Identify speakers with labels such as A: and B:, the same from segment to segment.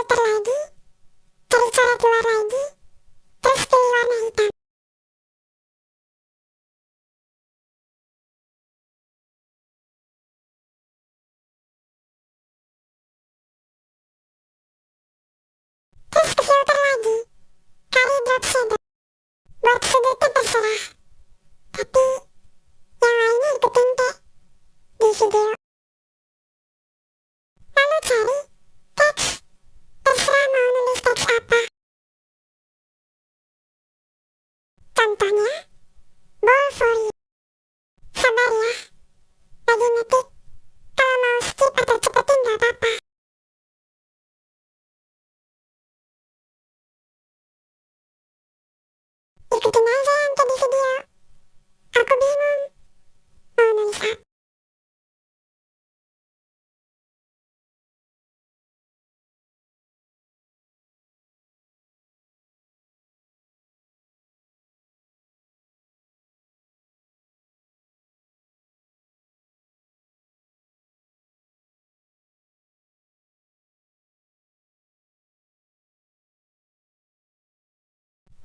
A: filter lagi, cari coret luar lagi, terus pilih warna hitam. Terus ke filter lagi, cari drop shadow. Buat sudutnya terserah, tapi yang lainnya ikutin deh di video. Lalu cari teks, terserah mau nulis teks apa. Contohnya, ball for you. Sabar ya, lagi ngetik. Kalau mau skip atau cepetin gak apa-apa. Ikutin aja yang kayak di video. Aku bingung mau nulis apa.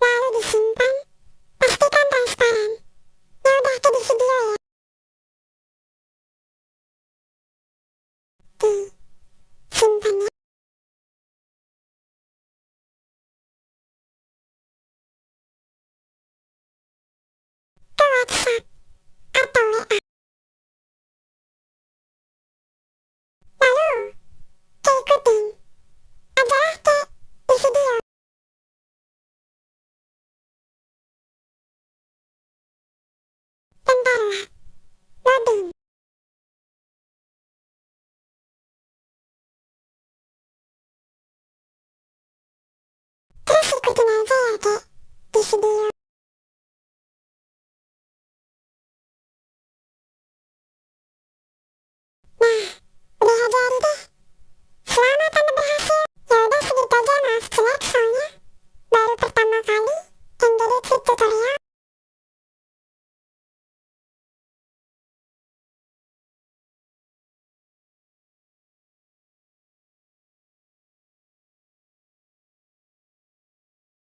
A: Lalu disimpan, pastikan transparan. Ya udah kayak di video ya. Disimpan ya. Ke WhatsApp atau WA. Lalu ikutin ajalah kayak di video. Bentarlah, loading. Terus ikutin aja ya kayak di video.